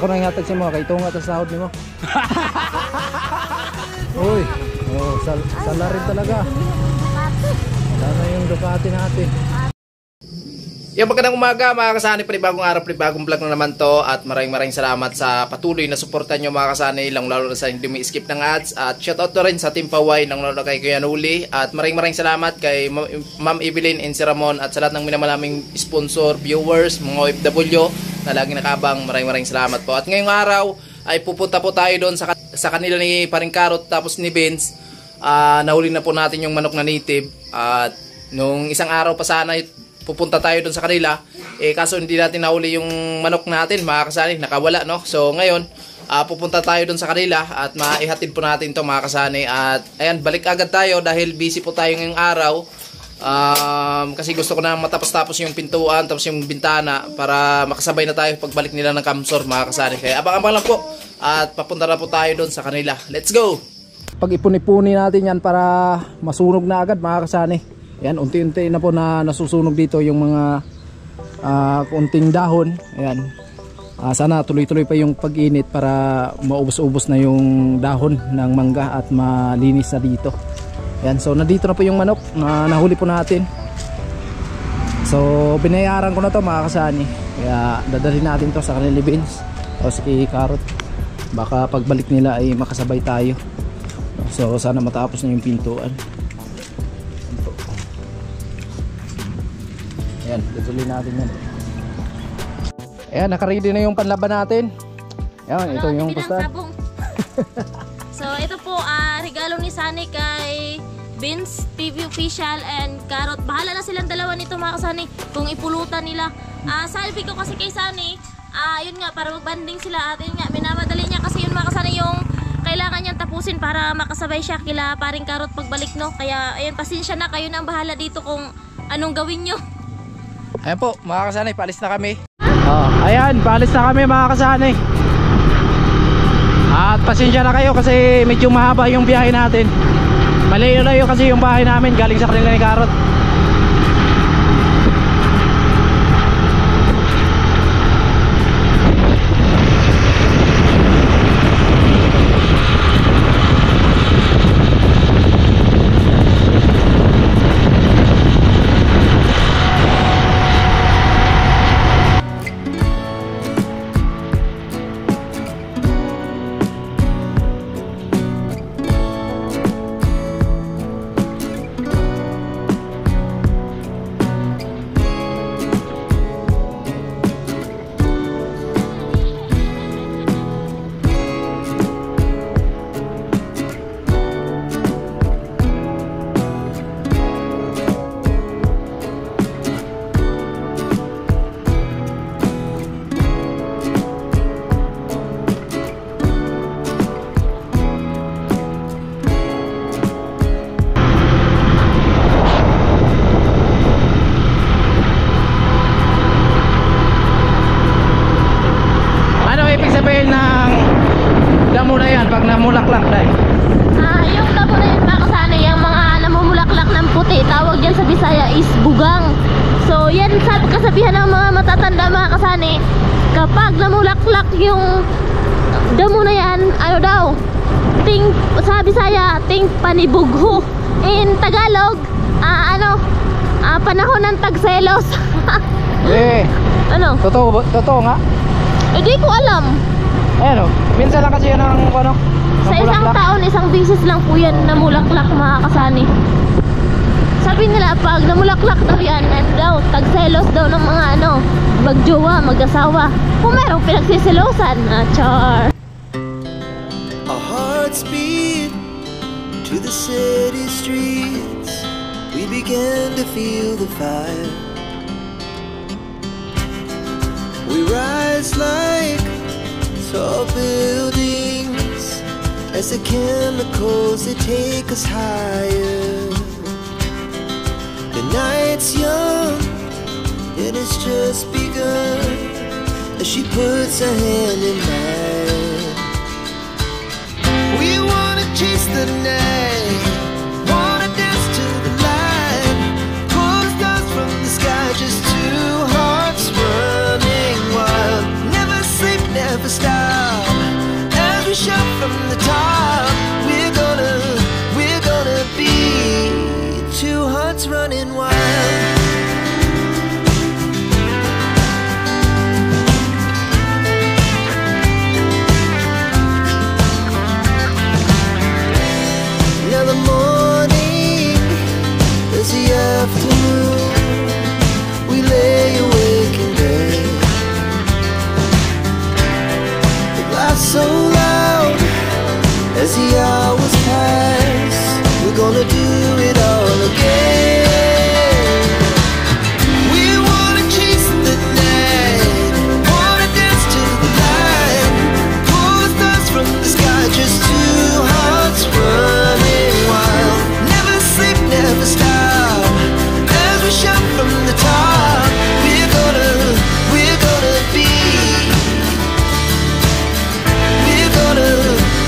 ako nang ihatag sa mga kaitunga sa sahod ni mo. Uy, oh, sala rin talaga. Sana yung Ducati natin. Yung magandang umaga mga kasani, panibagong araw, panibagong vlog na naman to. At maraming salamat sa patuloy na suporta nyo mga kasani, lalo na sa hindi mi-skip ng ads. At shoutout na rin sa Team Paway, lalo na kay Kuya Nuli. At maraming salamat kay Ma'am Evelyn and si Ramon. At sa lahat ng minamalaming sponsor, viewers, mga OFW na laging nakabang, maraming salamat po. At ngayong araw ay pupunta po tayo doon sa kanila ni Paring Karot tapos ni Vince. Nahuli na po natin yung manok na native. At nung isang araw pa sana pupunta tayo doon sa kanila, kaso hindi natin nahuli yung manok natin mga kasani, nakawala no. So ngayon pupunta tayo doon sa kanila at maihatid po natin to mga kasani. At ayan, balik agad tayo dahil busy po tayo ngayong araw. Kasi gusto ko na matapos-tapos yung pintuan tapos yung bintana para makasabay na tayo pagbalik nila ng Kamsor mga kasani. Kaya abang-abang lang po at papunta na po tayo doon sa kanila. Let's go! Pag ipuni-puni natin yan para masunog na agad mga kasani. Ayan, unti-unti na po na nasusunog dito yung mga kunting dahon. Ayan. Sana tuloy-tuloy pa yung pag-init para maubos-ubos na yung dahon ng mangga at malinis na dito. Ayan, so nandito na po yung manok na nahuli po natin. So binayaran ko na to mga kasani. Kaya dadalhin natin to sa kanila Vince o si Karot. Baka pagbalik nila ay makasabay tayo. So sana matapos na yung pintuan. Ayan, tutuloy natin yan. Ayan, nakaready na yung panlaban natin. Ayan, ito yung pusta. So ito po, regalo ni Sunny kay Vince TV Official and Karot. Bahala na silang dalawa nito mga kasani kung ipulutan nila. Sabi ko kasi kay Sunny, yun nga, para magbanding sila. At yun nga, minamadali niya kasi yun mga kasani yung kailangan niyang tapusin para makasabay siya kila Paring Karot pagbalik no. Kaya ayun, pasensya na, kayo na ang bahala dito kung anong gawin nyo. Ayan po mga kasani, paalis na kami. Ayan, paalis na kami mga kasani. At pasensya na kayo kasi medyo mahaba yung biyahe natin. Malayo-layo kasi yung bahay namin galing sa kanila ni Karot. Pag namulaklak dahil yung damo na yun mga kasani, yung mga namumulaklak ng puti, tawag yan sa Bisaya is bugang. So yan kasabihan ng mga matatanda mga kasani, kapag namulaklak yung damo na yan, ano daw, sa Bisaya ting panibugho, in Tagalog panahon ng tagselos. Ano? Totoo nga? Hindi ko alam. Ayan o, minsan lang kasi yan ang sa isang taon, isang bisis lang po yan namulaklak mga kasani. Sabi nila pag namulaklak daw yan, daw, tagselos daw ng mga magjowa, mag-asawa. Kung merong pinagsisilosan, char. Our hearts beat to the city streets. We began to feel the fire. We rise like tall buildings as the chemicals they take us higher. The night's young and it's just begun as she puts her hand in mine. We wanna chase the night, wanna dance to the light, pull stars from the sky, just two hearts running wild. Never sleep, never stop. Now the morning is the afternoon. We lay awake in bed. The glass so loud as the hours pass. We're gonna do it all again. We wanna chase the night, wanna dance to the light, pull the stars from the sky, just two hearts running wild. Never sleep, never stop, as we shout from the top. We're gonna be.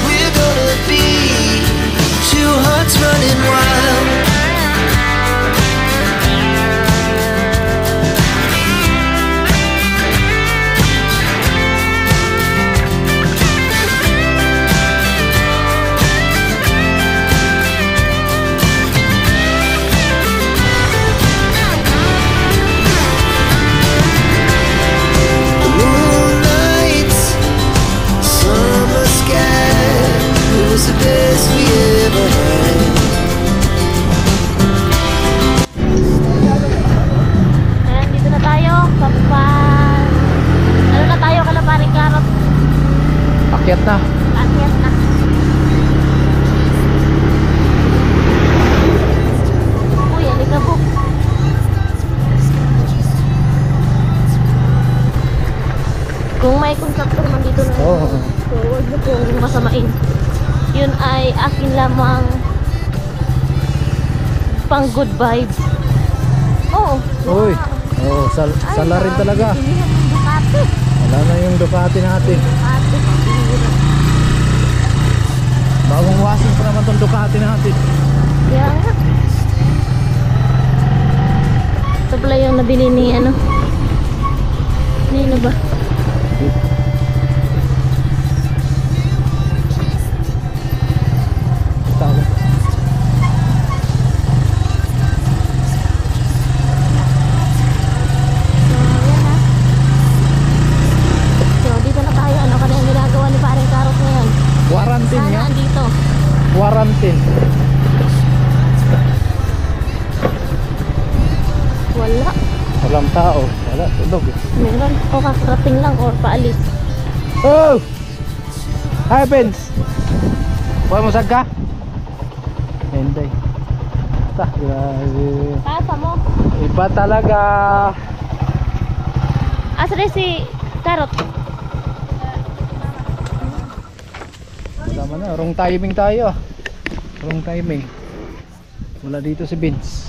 We're gonna be two hearts running wild. The moonlight, summer sky, it was the best we ever had. Ayan, dito na tayo. Ano na tayo, Kalaparing Karot? Akyat na. Akyat na. Uy, halika po. Kung may contractor man dito na, Oo. so huwag niyo pong masamain. Yun ay akin lamang pang good vibes. Oo. Uy. Oh, sala rin talaga. Pilihan ng Ducati. Wala na yung Ducati natin. Ducati. Bagong wasing pa naman tong Ducati natin. Kaya nga. Ito pala yung nabili ni ano. Nino ba? Tago. So, dito na tayo. Ano ka na yung ginagawa ni Paring Karot ngayon? Quarantine Sana nga. andito. Quarantine. Wala. Walang tao. Wala. Tulog eh. Meron. O kakarating lang or paalis. Oh! Hi, Pens! Buhay mo sag ka? Hindi. Grabe. Pasa mo. Iba talaga. Asa rin si Karot? Tama na. Wrong timing tayo. Wrong timing. Wala dito si Vince.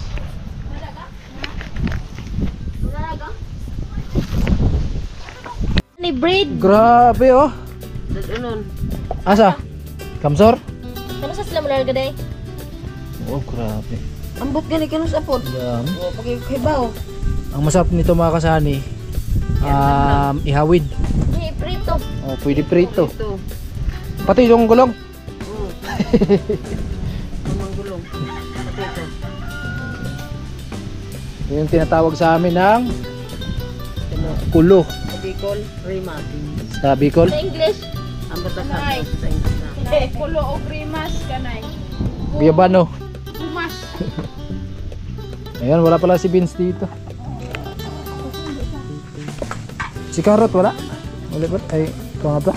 Ni breed. Grabe oh. Asa? Kamsor? Kano sa sila mula gaday? Oh, grabe. Ambot gani kanus apod. Dami. O pakikibaw. Ang masarap nito mga kasani, ihawid. Ni prito. Oh, pwede prito. Ito. Pati yung gulong. Mamang gulong. Pati ito. Yung tinatawag sa amin ng kulo Bicol, Rima. sa Bicol. Sa English. Ambot na sa English na. Pulo o primas kanay. Biyabano. Pumas. Ayan, wala pala si Vince dito. Si Karot wala? Wala ba? Ay, ikaw nga ba?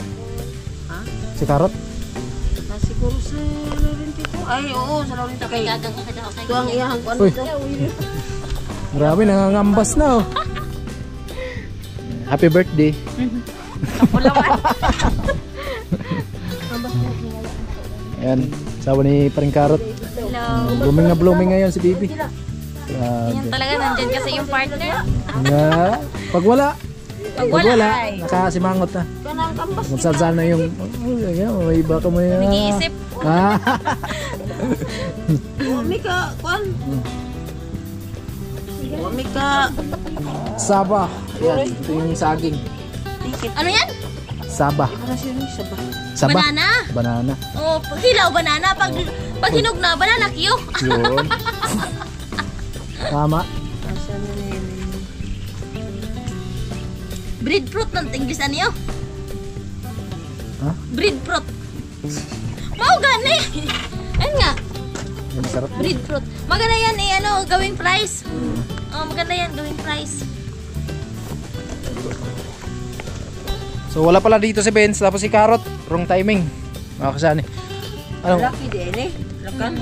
Ha? Si Karot? Nasiguro sa Laurenti po. Ay, oo, sa Laurenti kay. Gagang ka daw kay. Ito ang iyahang kuan Uy. ito. Grabe, nangangambas na oh. Happy birthday. Ayan, sawa ni Paring Karot. Hello. Blooming ngayon si Bibi. Yan Grabe. talaga nandyan kasi yung partner. Nga, pag wala, Pag wala ay nakasimangot na. Kanang kambas. Kung saan na yung, may iba ka mo yung... nag-iisip. Ah, Wami ka, kuan. Wami ka. Saba. Ayan, ito yung saging. Tikit. Ano yan? Saba. Para siya ni Saba. Saba? Banana. Banana. Oh, pag hilaw banana, pag hinog na banana kiyo. Yun. Tama. Breadfruit ng tinggisan niyo. Ha? Breadfruit. Mau gani. Ayun nga. Masarap. Breadfruit. Maganda yan gawing price. Oh, maganda yan gawing price. So wala pala dito si Benz, tapos si Carrot. Wrong timing. Mga kasani. Ano? Laki din eh. Lakan.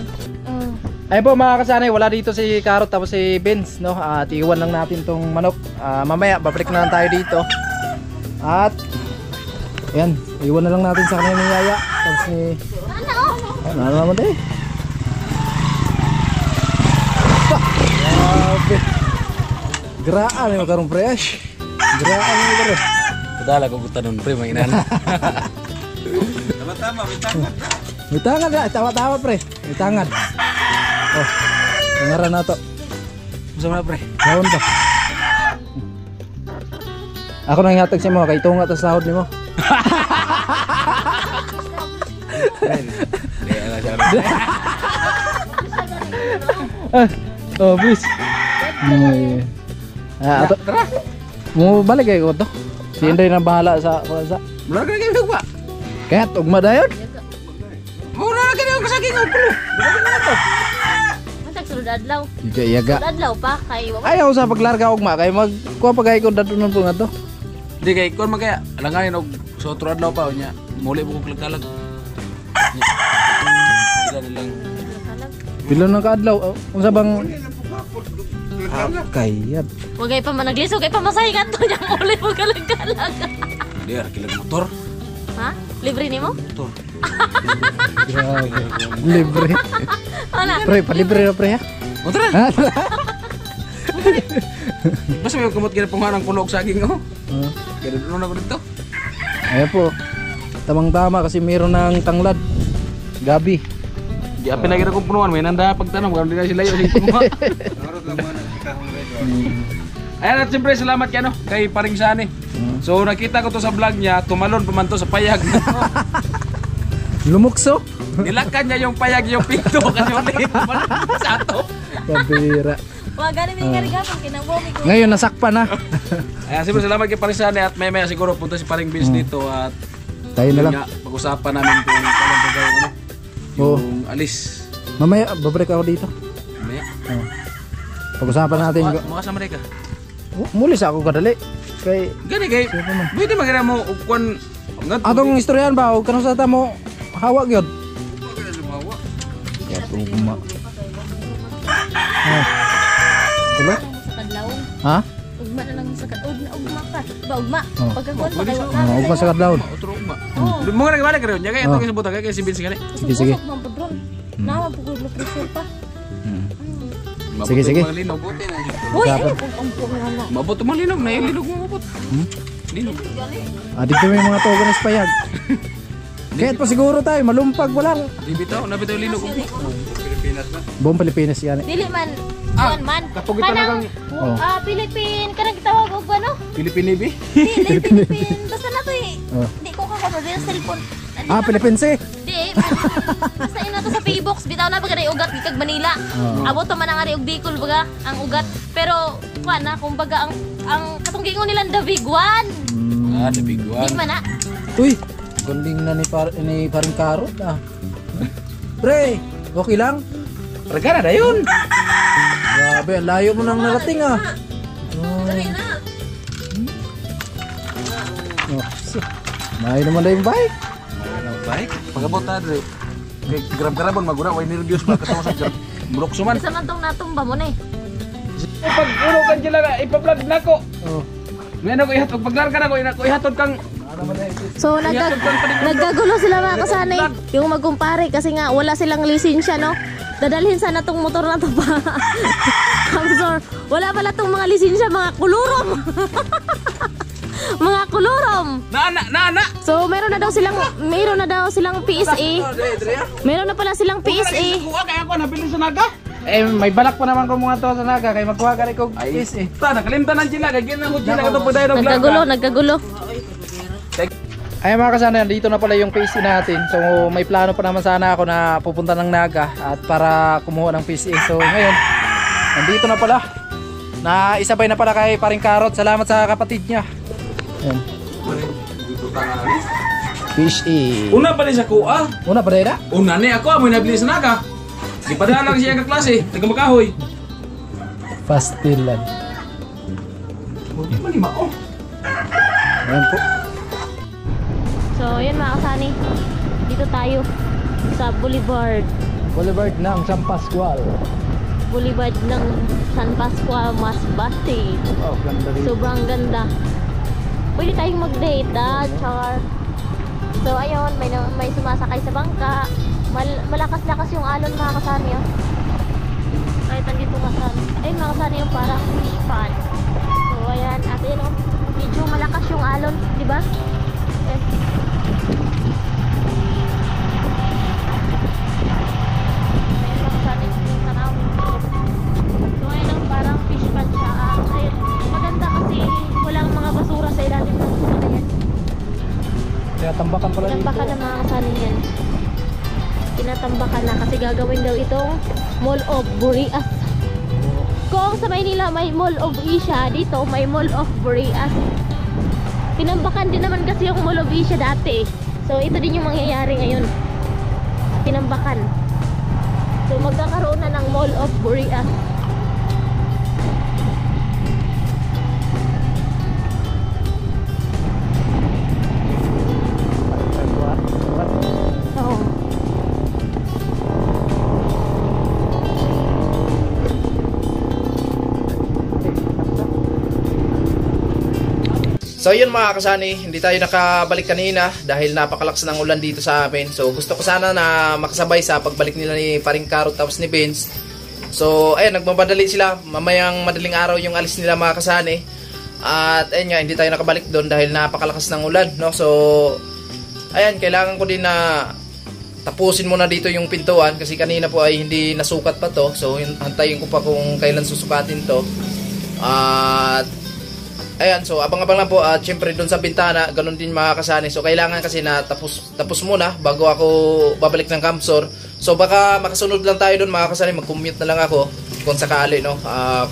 Ayun po mga kasani, wala dito si Carrot tapos si Benz, no? At iwan lang natin tong manok. Mamaya babalik na lang tayo dito. At ayan, iwan na lang natin sa kanila ni Yaya. Tapos ni ano naman din. Grabe. Graan yung karong fresh. Graan yung karong. Padala ko tanon pre mainan. Tama-tama, may tangan. May tangan na, tawa-tawa pre. May tangan. Oh, nangaran na to. Gusto mo na pre. Gawon to. Ako nang ihatag siya mo, kay tunga to sa sahod ni mo. Oh, please. Ato. Mo balik kayo ko to. Si Inday na bahala sa Mula ka kayo ba? kaya ugma dayon. Muna na kayo sa saking ulo. Matag sulod adlaw. Iyaga. Sulod adlaw pa kay Ayaw sa paglarga ugma kay mag kuha pagay ko dadunon po nga to. Di kay kon magaya alanganin og sa otro adlaw pa nya. Muli mo kog lagdalag. Sila nilang Pila na kaadlaw. Unsa bang kayat. Wagay pa managlis, wagay pa masahi kanto niya uli mo kalag-kalag. di ara kilag motor. Ha? Libre nimo? Motor. Grabe. Libre. Wala. Pre, palibre na pre ha. Motor. Basta may kumot kina punghanang pulo og saging oh. Kaya doon ako dito. Ayan po. Tamang-tama kasi mayroon ng tanglad. Gabi. Di apin lagi akong punuan may nanda pagtanong kung di na sila yung punuan. Narot lang mo na si Kahong Red. Ayan at siyempre salamat kay kay Paring Sani. So nakita ko to sa vlog niya, tumalon pa man to sa payag. Lumukso. Nilakan niya yung payag yung pinto kasi ulit sa ato. Kabira. Wag gani mi karigapon kinangbomi ko. Ngayon nasakpan na. Ayan siyempre salamat kay Paring Sani at may siguro punta si Paring Vince dito at Tayo na yun lang. nga, pag-usapan namin kung kailan ba gawin yung alis. Mamaya babalik ako dito. Mamaya. Pag-usapan natin. Mga sa Amerika. Muli sa ako kadali. Kay Gani kay, pwede magana mo kung atong istoryahan ba o kanang sa mo hawak gyud. Ya tugma. Kulo? Sa kadlaw. Ha? Ugma na lang sa ugma pa. Ba ugma. Oh. Pagkakuan pa kayo. Ugma sa kadlawon. Otro ugma. Mo nga nagbalik ron. Kaya ito kasi buta kay si Vince gani. Sige, sige. Man padron. Nawa pugod na pressure pa. Sige, sige. Linog. Hoy, ay pug nga na. Mabot mo linog na linog mo mabot. Linog. Dito may mga togon sa payag. Kahit pa siguro tayo malumpag walang. Ibitaw, nabitaw linog. Buong Pilipinas yan. Dili man. Kuan man. kapag ito Kanang Oh. Philippine kanang gitawag og ano? Philippine Navy. Dili Philippine. Basta na to eh. Oh. Di ko kakabal sa cellphone. Philippines eh. Di. Basta ina to sa P-box bitaw na baga ugat kag Manila. Abot to man ang ari og Bicol baga ang ugat. Pero kuan na kumbaga ang katong gingon nilang Daviguan. The big Di one. man na. Uy, ganding na ni paring Karot ah. Pre, okay lang? Regana na yun. Grabe, ang layo mo nang narating ah. Mahay naman na yung bike. Baik. Pagabot na dre. Kay grab-grabon maguna way nervyos pa kasama sa grab. Bulok suman. Isa man tong natumba mo ni. Pag ulo kan sila ipa-vlog nako. Oh. Ngano ko ihatod paglar ka na ko ihatod kang So nagkagulo sila mga kasanay. Yung magkumpare kasi nga wala silang lisensya no. Dadalhin sana tong motor na to pa. Kamsor, wala pala tong mga lisensya, mga kulurom. Mga kulurom. na. So meron na daw silang PSA. Meron na pala silang PSA. Kuha kaya ko nabili sa naga. Eh, may balak pa naman ko mga to sa naga kay magkuha ka rin kong kiss eh. Ta nakalimtan ng sila kay ginang sila kato pud dayon vlog. Nagkagulo. Ay mga kasana, dito na pala yung PC natin. So may plano pa naman sana ako na pupunta ng Naga at para kumuha ng PC. So ngayon, nandito na pala. Na isabay na pala kay paring Karot. Salamat sa kapatid niya. Ayan. Fish E. Una pa rin sa kuha. Una pa rin na? Una ni ako, may nabili sa naga. Di pa lang siya ka klase, taga Makahoy. Pastilan. Hindi man lima oh. Ayan po. So, yun mga kasani. Dito tayo sa Boulevard. Boulevard ng San Pascual. Boulevard ng San Pascual, Masbate. Oh, ganda rin. Sobrang ganda. Pwede tayong mag-date, char. So, ayun, may sumasakay sa bangka. Malakas-lakas yung alon mga kasani, oh. Kahit nandito kasani. Ayun mga kasani yung parang fish pond. So, ayan. At ayun, oh, medyo malakas yung alon, di ba? Eh. Ayun mga kasani, yung tanaw. So, ayun, oh, parang fish pond siya. Ayun, maganda kasi walang mga basura sa ilalim ng sasakyan. Kaya tambakan pala dito. Tinambakan na mga kasani yan. Tinatambakan na kasi gagawin daw itong Mall of Boreas. Kung sa Maynila may Mall of Asia, dito may Mall of Boreas. Tinambakan din naman kasi yung Mall of Asia dati. So ito din yung mangyayari ngayon. Tinambakan. So magkakaroon na ng Mall of Boreas. Oo. So yun mga kasani, hindi tayo nakabalik kanina dahil napakalakas ng ulan dito sa amin. So gusto ko sana na makasabay sa pagbalik nila ni paring Karot tapos ni Vince. So ayun, nagmamadali sila. Mamayang madaling araw yung alis nila mga kasani. At ayun nga, hindi tayo nakabalik doon dahil napakalakas ng ulan, no? So ayan, kailangan ko din na tapusin muna dito yung pintuan kasi kanina po ay hindi nasukat pa to. So hantayin ko pa kung kailan susukatin to. At ayan, so abang-abang lang po. At syempre doon sa bintana, ganun din mga kasani. So kailangan kasi na tapos muna bago ako babalik ng Kamsor. So baka makasunod lang tayo doon mga kasani. Mag-commute na lang ako kung sakali, no?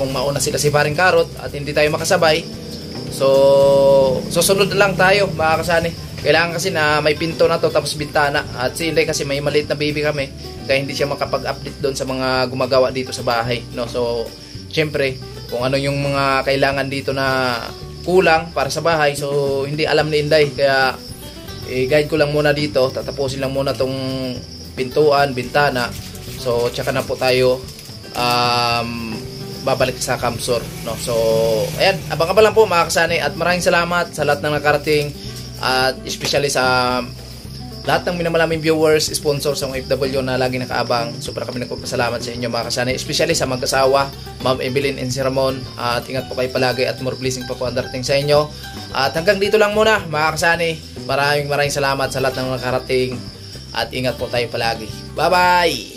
Kung mauna sila si paring Karot at hindi tayo makasabay. So susunod na lang tayo mga kasani. Kailangan kasi na may pinto na to tapos bintana. At si Inday kasi may maliit na baby kami, kaya hindi siya makapag-update doon sa mga gumagawa dito sa bahay, no? So syempre kung ano yung mga kailangan dito na kulang para sa bahay, so hindi alam ni Inday, kaya guide ko lang muna dito. Tatapusin lang muna tong pintuan, bintana. So tsaka na po tayo babalik sa Kamsor, no? So ayan, abang-abang lang po mga kasani. At maraming salamat sa lahat ng nakarating, at especially sa lahat ng minamalaming viewers, sponsors ng FW na lagi nakaabang. Sobra kami nagpapasalamat sa inyo mga kasani, especially sa mag-asawa Ma'am Evelyn and si Ramon. At ingat po kayo palagi at more blessing pa po ang darating sa inyo. At hanggang dito lang muna mga kasani. Maraming salamat sa lahat ng nakarating at ingat po tayo palagi. Bye bye!